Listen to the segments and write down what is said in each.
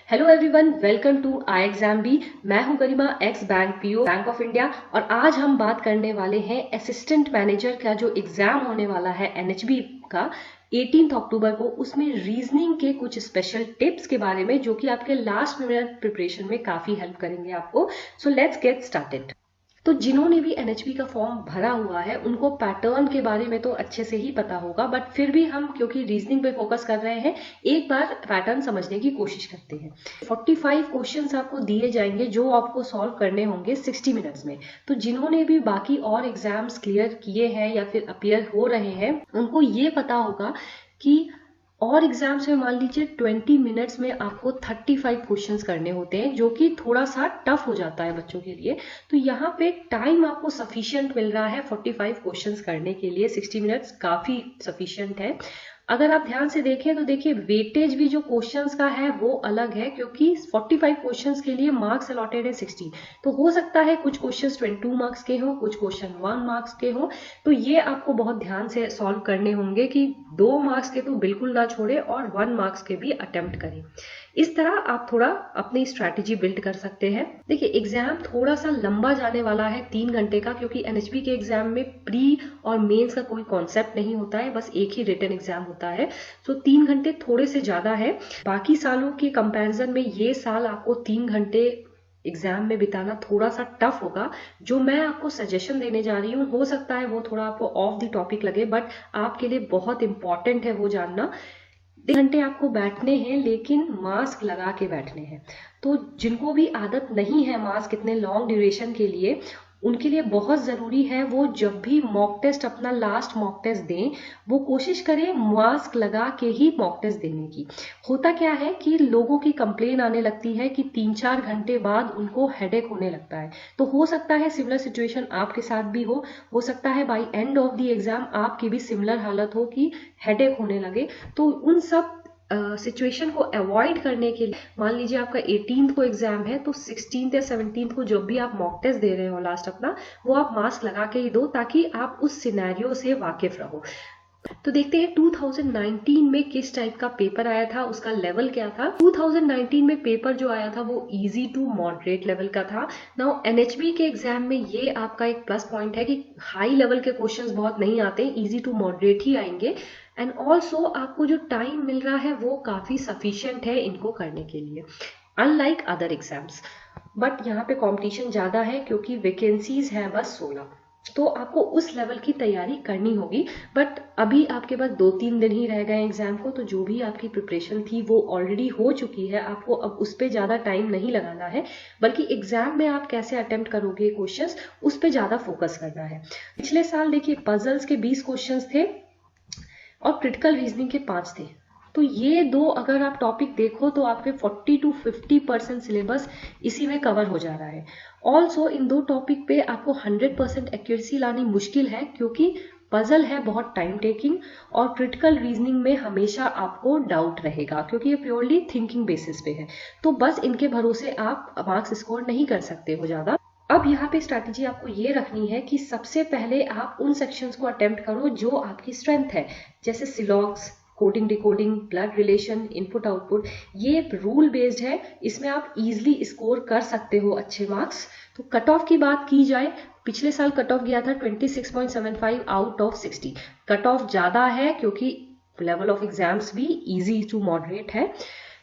Hello everyone, welcome to I exam B. मैं हूं Garima, ex bank PO Bank of India, और आज हम बात करने वाले हैं असिस्टेंट मैनेजर का जो एग्जाम होने वाला है एनएचबी का 18 अक्टूबर को। उसमें रीजनिंग के कुछ स्पेशल टिप्स के बारे में जो कि आपके लास्ट मिनट प्रिपरेशन में काफी हेल्प करेंगे आपको। So let's get started. तो जिन्होंने भी एनएचबी का फॉर्म भरा हुआ है उनको पैटर्न के बारे में तो अच्छे से ही पता होगा, बट फिर भी हम क्योंकि रीजनिंग पे फोकस कर रहे हैं एक बार पैटर्न समझने की कोशिश करते हैं। 45 क्वेश्चंस आपको दिए जाएंगे जो आपको सॉल्व करने होंगे 60 मिनट्स में। तो जिन्होंने भी बाकी और एग्जाम्स क्लियर किए हैं या फिर अपीयर हो रहे हैं उनको ये पता होगा कि और एग्जाम्स में मान लीजिए 20 मिनट्स में आपको 35 क्वेश्चंस करने होते हैं, जो कि थोड़ा सा टफ हो जाता है बच्चों के लिए। तो यहाँ पे टाइम आपको सफिशिएंट मिल रहा है 45 क्वेश्चंस करने के लिए। 60 मिनट्स काफी सफिशिएंट है। अगर आप ध्यान से देखें तो देखिए वेटेज भी जो क्वेश्चंस का है वो अलग है, क्योंकि 45 क्वेश्चंस के लिए मार्क्स अलॉटेड है 60। तो हो सकता है कुछ क्वेश्चंस 22 मार्क्स के हों, कुछ क्वेश्चन 1 मार्क्स के हों। तो ये आपको बहुत ध्यान से सॉल्व करने होंगे कि 2 मार्क्स के तो बिल्कुल ना छोड़े और 1 मार्क्स के भी अटेम्प्ट करें। इस तरह आप थोड़ा अपनी स्ट्रैटेजी बिल्ड कर सकते हैं। देखिए एग्जाम थोड़ा सा लंबा जाने वाला है 3 घंटे का, क्योंकि एनएचबी के एग्जाम में प्री और मेंस का कोई कॉन्सेप्ट नहीं होता है, बस एक ही रिटन एग्जाम होता है। तो 3 घंटे थोड़े से ज्यादा है। बाकी सालों के कंपैरिजन में ये साल आपको 3 घंटे एग्जाम में बिताना थोड़ा सा टफ होगा। जो मैं आपको सजेशन देने जा रही हूँ हो सकता है वो थोड़ा आपको ऑफ द टॉपिक लगे, बट आपके लिए बहुत इंपॉर्टेंट है वो जानना। 3 घंटे आपको बैठने हैं, लेकिन मास्क लगा के बैठने हैं। तो जिनको भी आदत नहीं है मास्क इतने लॉन्ग ड्यूरेशन के लिए, उनके लिए बहुत जरूरी है वो जब भी मॉक टेस्ट अपना लास्ट मॉक टेस्ट दें वो कोशिश करें मास्क लगा के ही मॉक टेस्ट देने की। होता क्या है कि लोगों की कंप्लेन आने लगती है कि 3-4 घंटे बाद उनको हेडेक होने लगता है। तो हो सकता है सिमिलर सिचुएशन आपके साथ भी हो सकता है by end of the exam आपकी भी सिमिलर हालत हो कि हेडेक होने लगे। तो उन सब सिचुएशन को अवॉइड करने के लिए, मान लीजिए आपका 18th को एग्जाम है तो 16th या 17th को जब भी आप मॉक टेस्ट दे रहे हो लास्ट अपना, वो आप मास्क लगा के ही दो ताकि आप उस सिनेरियो से वाकिफ रहो। तो देखते हैं 2019 में किस टाइप का पेपर आया था, उसका लेवल क्या था। 2019 में पेपर जो आया था वो इजी टू मॉडरेट लेवल का था। नाउ एनएचबी के एग्जाम में ये आपका एक प्लस पॉइंट है कि हाई लेवल के क्वेश्चंस बहुत नहीं आते, इजी टू मॉडरेट ही आएंगे। एंड ऑल्सो आपको जो टाइम मिल रहा है वो काफी सफिशिएंट है इनको करने के लिए, अनलाइक अदर एग्जाम्स। बट यहाँ पे कंपटीशन ज्यादा है क्योंकि वैकेंसीज है बस 16। तो आपको उस लेवल की तैयारी करनी होगी। बट अभी आपके पास 2-3 दिन ही रह गए एग्जाम को, तो जो भी आपकी प्रिपरेशन थी वो ऑलरेडी हो चुकी है। आपको अब उस पर ज्यादा टाइम नहीं लगाना है, बल्कि एग्जाम में आप कैसे अटेम्प्ट करोगे क्वेश्चंस उस पर ज्यादा फोकस करना है। पिछले साल देखिए पजल्स के 20 क्वेश्चंस थे और क्रिटिकल रीजनिंग के 5 थे। तो ये दो अगर आप टॉपिक देखो तो आपके 40 to 50% सिलेबस इसी में कवर हो जा रहा है। ऑल्सो इन दो टॉपिक पे आपको 100% एक्यूरेसी लानी मुश्किल है, क्योंकि पजल है बहुत टाइम टेकिंग और क्रिटिकल रीजनिंग में हमेशा आपको डाउट रहेगा, क्योंकि ये प्योरली थिंकिंग बेसिस पे है। तो बस इनके भरोसे आप मार्क्स स्कोर नहीं कर सकते हो ज्यादा। अब यहाँ पे स्ट्रैटेजी आपको ये रखनी है कि सबसे पहले आप उन सेक्शंस को अटेम्प्ट करो जो आपकी स्ट्रेंथ है, जैसे syllogisms, coding decoding, blood relation, input output. ये रूल बेस्ड है, इसमें आप इजीली स्कोर कर सकते हो अच्छे मार्क्स। तो कट ऑफ की बात की जाए, पिछले साल कट ऑफ गया था 26.75 आउट ऑफ 60। कट ऑफ ज्यादा है क्योंकि लेवल ऑफ एग्जाम्स भी इजी टू मॉडरेट है।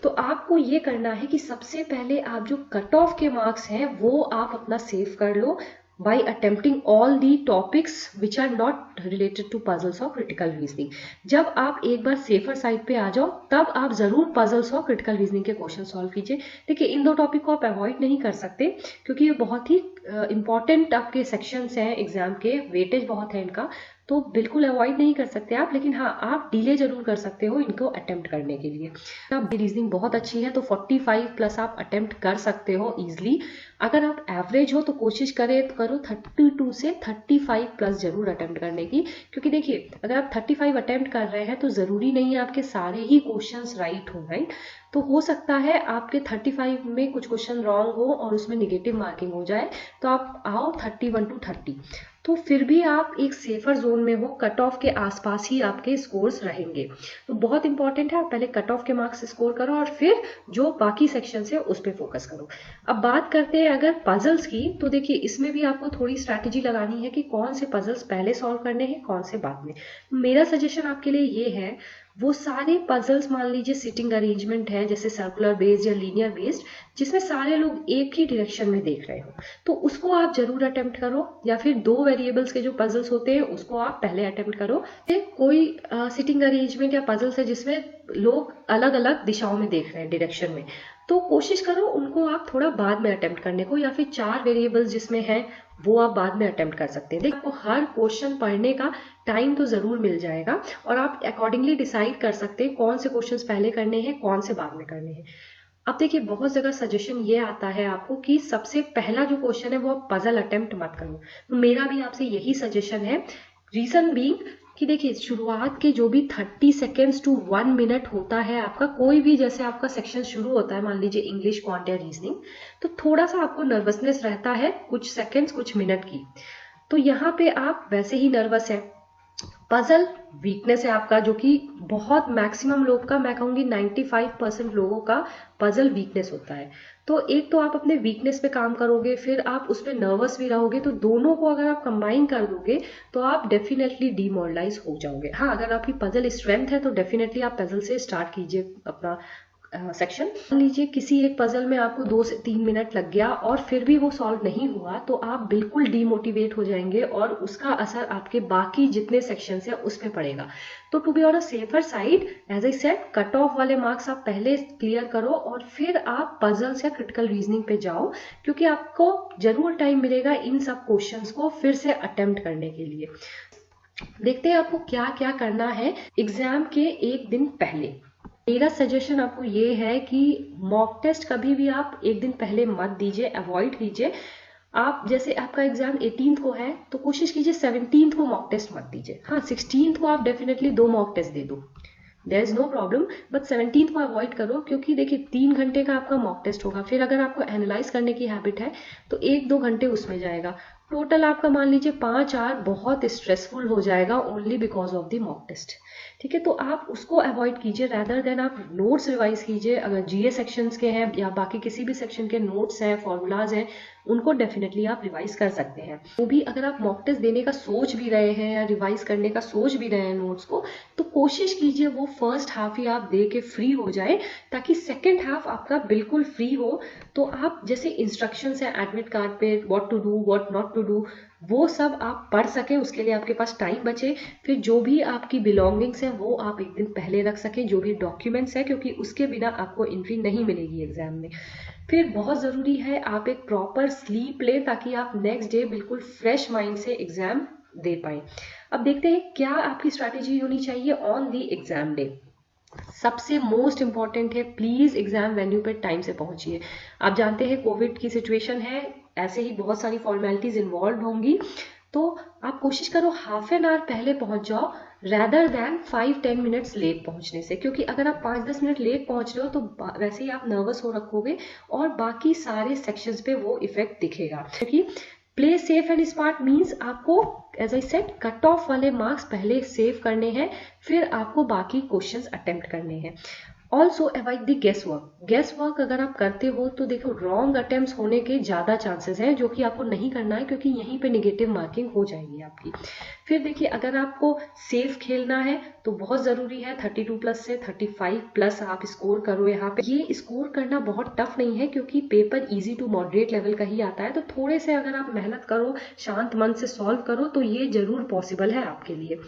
तो आपको ये करना है कि सबसे पहले आप जो कट ऑफ के मार्क्स हैं वो आप अपना सेव कर लो by attempting all the topics which are not related to puzzles or critical reasoning। जब आप एक बार सेफर साइड पे आ जाओ तब आप जरूर पजल्स और क्रिटिकल रीजनिंग के क्वेश्चन सॉल्व कीजिए। देखिए इन दो टॉपिक को आप अवॉइड नहीं कर सकते, क्योंकि ये बहुत ही इंपॉर्टेंट आपके सेक्शंस हैं एग्जाम के, वेटेज बहुत है इनका। तो बिल्कुल अवॉइड नहीं कर सकते आप, लेकिन हाँ आप डिले जरूर कर सकते हो इनको अटेम्प्ट करने के लिए। अब रीजनिंग बहुत अच्छी है तो 45 प्लस आप अटेम्प्ट कर सकते हो इजिली। अगर आप एवरेज हो तो कोशिश करो 32 से 35 प्लस जरूर अटेम्प्ट करने की, क्योंकि देखिए अगर आप 35 अटेम्प्ट कर रहे हैं तो जरूरी नहीं है आपके सारे ही क्वेश्चंस राइट हो, राइट। तो हो सकता है आपके 35 में कुछ क्वेश्चन रॉन्ग हो और उसमें निगेटिव मार्किंग हो जाए। तो आप आओ 31 to 30। तो फिर भी आप एक सेफर जोन में हो, कट ऑफ के आसपास ही आपके स्कोर्स रहेंगे। तो बहुत इंपॉर्टेंट है, आप पहले कट ऑफ के मार्क्स स्कोर करो और फिर जो बाकी सेक्शन है उस पर फोकस करो। अब बात करते हैं अगर पजल्स की, तो देखिए इसमें भी आपको थोड़ी स्ट्रैटेजी लगानी है कि कौन से पजल्स पहले सॉल्व करने हैं, कौन से बाद में। मेरा सजेशन आपके लिए ये है, वो सारे पजल्स मान लीजिए सिटिंग अरेंजमेंट है, जैसे सर्कुलर बेस्ड या लीनियर बेस्ड, जिसमें सारे लोग एक ही डायरेक्शन में देख रहे हो, तो उसको आप जरूर अटेम्प्ट करो। या फिर 2 वेरिएबल्स के जो पजल्स होते हैं उसको आप पहले अटेम्प्ट करो। कोई सिटिंग अरेंजमेंट या पजल्स है जिसमें लोग अलग अलग दिशाओं में देख रहे हैं डायरेक्शन में, तो कोशिश करो उनको आप थोड़ा बाद में अटेम्प्ट करने को। या फिर 4 वेरिएबल्स जिसमें है वो आप बाद में अटेम्प्ट कर सकते हैं। देखो आपको हर क्वेश्चन पढ़ने का टाइम तो जरूर मिल जाएगा और आप अकॉर्डिंगली डिसाइड कर सकते हैं कौन से क्वेश्चंस पहले करने हैं, कौन से बाद में करने हैं। अब देखिए बहुत जगह सजेशन ये आता है आपको कि सबसे पहला जो क्वेश्चन है वो आप पजल अटेम्प्ट मत करो। तो मेरा भी आपसे यही सजेशन है। रीजन बीइंग कि देखिए शुरुआत के जो भी 30 सेकेंड्स टू 1 मिनट होता है आपका, कोई भी जैसे आपका सेक्शन शुरू होता है, मान लीजिए इंग्लिश, क्वांट या रीजनिंग, तो थोड़ा सा आपको नर्वसनेस रहता है कुछ सेकेंड्स कुछ मिनट की। तो यहाँ पे आप वैसे ही नर्वस है। पजल वीकनेस है आपका, जो कि बहुत मैक्सिमम लोग का, मैं कहूंगी 95% लोगों का पजल वीकनेस होता है। तो एक तो आप अपने वीकनेस पे काम करोगे, फिर आप उस पर नर्वस भी रहोगे, तो दोनों को अगर आप कंबाइन कर दोगे तो आप डेफिनेटली डीमोरलाइज हो जाओगे। हाँ, अगर आपकी पजल स्ट्रेंथ है तो डेफिनेटली आप पजल से स्टार्ट कीजिए अपना सेक्शन। मान लीजिए किसी एक पजल में आपको 2 से 3 मिनट लग गया और फिर भी वो सॉल्व नहीं हुआ, तो आप बिल्कुल डीमोटिवेट हो जाएंगे और उसका असर आपके बाकी जितने सेक्शंस हैं उस पर पड़ेगा। तो to be on a safer side, as I said, cut off वाले मार्क्स आप पहले क्लियर करो और फिर आप पजल्स या क्रिटिकल रीजनिंग पे जाओ, क्योंकि आपको जरूर टाइम मिलेगा इन सब क्वेश्चंस को फिर से अटेम्प्ट करने के लिए। देखते हैं आपको क्या क्या करना है एग्जाम के एक दिन पहले। मेरा सजेशन आपको ये है कि मॉक टेस्ट कभी भी आप एक दिन पहले मत दीजिए, अवॉइड कीजिए। आप जैसे आपका एग्जाम 18th को है तो कोशिश कीजिए 17th को मॉक टेस्ट मत दीजिए। हाँ, 16th को आप डेफिनेटली 2 मॉक टेस्ट दे दो, there is no problem, but 17th को अवॉइड करो, क्योंकि देखिए 3 घंटे का आपका मॉक टेस्ट होगा। फिर अगर आपको एनालाइज करने की हैबिट है तो 1-2 घंटे उसमें जाएगा। टोटल आपका मान लीजिए 5 आवर बहुत स्ट्रेसफुल हो जाएगा only because of the mock test. ठीक है, तो आप उसको अवॉइड कीजिए, रैदर देन आप नोट्स रिवाइज कीजिए। अगर जीए सेक्शंस के हैं या बाकी किसी भी सेक्शन के नोट्स हैं, फॉर्मूलाज हैं, उनको डेफिनेटली आप रिवाइज कर सकते हैं। वो भी अगर आप मॉक टेस्ट देने का सोच भी रहे हैं या रिवाइज करने का सोच भी रहे हैं नोट्स को, तो कोशिश कीजिए वो फर्स्ट हाफ ही आप दे के फ्री हो जाए, ताकि सेकेंड हाफ आपका बिल्कुल फ्री हो। तो आप जैसे इंस्ट्रक्शंस हैं एडमिट कार्ड पे, what to do what not to do, वो सब आप पढ़ सके, उसके लिए आपके पास टाइम बचे। फिर जो भी आपकी बिलोंगिंग्स हैं वो आप एक दिन पहले रख सके, जो भी डॉक्यूमेंट्स है, क्योंकि उसके बिना आपको एंट्री नहीं मिलेगी एग्जाम में। फिर बहुत ज़रूरी है आप एक प्रॉपर स्लीप ले, ताकि आप नेक्स्ट डे बिल्कुल फ्रेश माइंड से एग्जाम दे पाए। अब देखते हैं क्या आपकी स्ट्रैटेजी होनी चाहिए ऑन दी एग्जाम डे। सबसे मोस्ट इंपॉर्टेंट है, प्लीज एग्जाम वेन्यू पर टाइम से पहुंचिए। आप जानते हैं कोविड की सिचुएशन है, ऐसे ही बहुत सारी फॉर्मेलिटीज इन्वॉल्व होंगी, तो आप कोशिश करो हाफ एन आवर पहले पहुंच जाओ, रैदर देन 5-10 मिनट्स लेट पहुंचने से। क्योंकि अगर आप 5-10 मिनट लेट पहुंच रहे हो तो वैसे ही आप नर्वस हो रखोगे और बाकी सारे सेक्शंस पे वो इफेक्ट दिखेगा। क्योंकि play safe and smart means आपको, as I said, cut off वाले मार्क्स पहले सेव करने हैं, फिर आपको बाकी क्वेश्चंस अटेम्प्ट करने हैं। Also avoid the guess work. Guess work अगर आप करते हो तो देखो रॉन्ग अटेम्प्ट्स होने के ज्यादा चांसेस हैं, जो कि आपको नहीं करना है, क्योंकि यहीं पे नेगेटिव मार्किंग हो जाएगी आपकी। फिर देखिए अगर आपको सेफ खेलना है तो बहुत जरूरी है 32+ से 35+ आप स्कोर करो। यहाँ पे ये स्कोर करना बहुत टफ नहीं है, क्योंकि paper easy to moderate level का ही आता है। तो थोड़े से अगर आप मेहनत करो, शांत मन से सॉल्व करो, तो ये जरूर पॉसिबल है आपके लिए।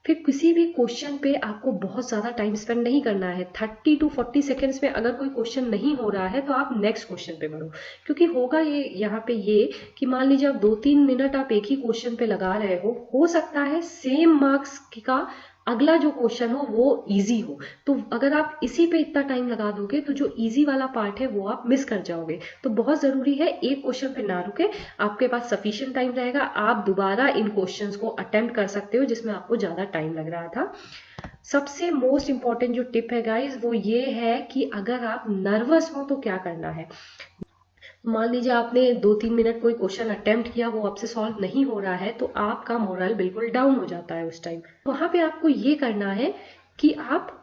फिर किसी भी क्वेश्चन पे आपको बहुत ज्यादा टाइम स्पेंड नहीं करना है। 30 to 40 सेकेंड्स में अगर कोई क्वेश्चन नहीं हो रहा है तो आप नेक्स्ट क्वेश्चन पे बढ़ो। क्योंकि होगा ये यहाँ पे ये कि मान लीजिए आप 2-3 मिनट आप एक ही क्वेश्चन पे लगा रहे हो सकता है सेम मार्क्स का अगला जो क्वेश्चन हो वो इजी हो, तो अगर आप इसी पे इतना टाइम लगा दोगे तो जो इजी वाला पार्ट है वो आप मिस कर जाओगे। तो बहुत जरूरी है एक क्वेश्चन पे ना रुके, आपके पास सफिशिएंट टाइम रहेगा, आप दोबारा इन क्वेश्चंस को अटेम्प्ट कर सकते हो जिसमें आपको ज्यादा टाइम लग रहा था। सबसे मोस्ट इंपॉर्टेंट जो टिप है गाइस वो ये है कि अगर आप नर्वस हो तो क्या करना है। मान लीजिए आपने 2-3 मिनट कोई क्वेश्चन अटेम्प्ट किया, वो आपसे सॉल्व नहीं हो रहा है, तो आपका मोरल बिल्कुल डाउन हो जाता है उस टाइम। वहां पे आपको ये करना है कि आप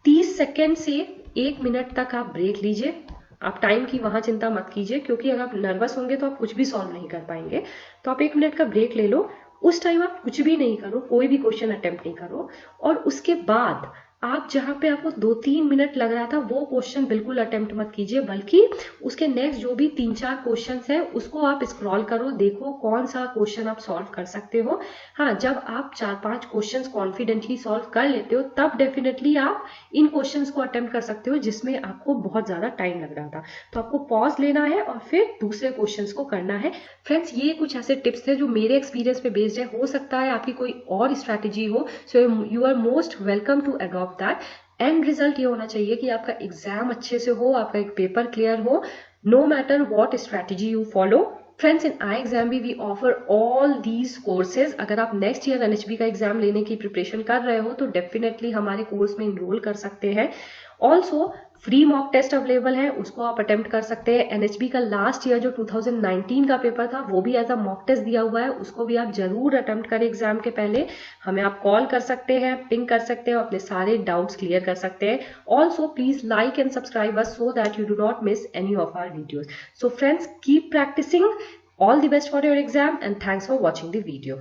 30 सेकेंड से 1 मिनट तक आप ब्रेक लीजिए। आप टाइम की वहां चिंता मत कीजिए, क्योंकि अगर आप नर्वस होंगे तो आप कुछ भी सॉल्व नहीं कर पाएंगे। तो आप 1 मिनट का ब्रेक ले लो। उस टाइम आप कुछ भी नहीं करो, कोई भी क्वेश्चन अटेम्प्ट नहीं करो, और उसके बाद आप जहां पे आपको 2-3 मिनट लग रहा था वो क्वेश्चन बिल्कुल अटेम्प्ट मत कीजिए, बल्कि उसके नेक्स्ट जो भी 3-4 क्वेश्चन है उसको आप स्क्रॉल करो, देखो कौन सा क्वेश्चन आप सॉल्व कर सकते हो। हाँ, जब आप 4-5 क्वेश्चन कॉन्फिडेंटली सॉल्व कर लेते हो तब डेफिनेटली आप इन क्वेश्चंस को अटेम्प्ट कर सकते हो जिसमें आपको बहुत ज्यादा टाइम लग रहा था। तो आपको पॉज लेना है और फिर दूसरे क्वेश्चंस को करना है। फ्रेंड्स, ये कुछ ऐसे टिप्स थे जो मेरे एक्सपीरियंस पे बेस्ड है, हो सकता है आपकी कोई और स्ट्रैटेजी हो, so you are most welcome to adopt that. And result ये होना चाहिए कि आपका एग्जाम अच्छे से हो, आपका एक पेपर क्लियर हो, no matter what strategy you follow. Friends, in iExamB we offer all these courses. अगर आप नेक्स्ट ईयर NHB का एग्जाम लेने की प्रिपरेशन कर रहे हो तो डेफिनेटली हमारे कोर्स में इनरोल कर सकते हैं। Also free mock test available है, उसको आप अटेम्प्ट कर सकते हैं। NHB का लास्ट ईयर जो 2019 का पेपर था वो भी एज अ मॉक टेस्ट दिया हुआ है, उसको भी आप जरूर अटेम्प्ट करें एग्जाम के पहले। हमें आप कॉल कर सकते हैं, पिंग कर सकते हैं, अपने सारे डाउट्स क्लियर कर सकते हैं। Also please like and subscribe us so that you do not miss any of our videos. So friends, keep practicing. All the best for your exam and thanks for watching the video.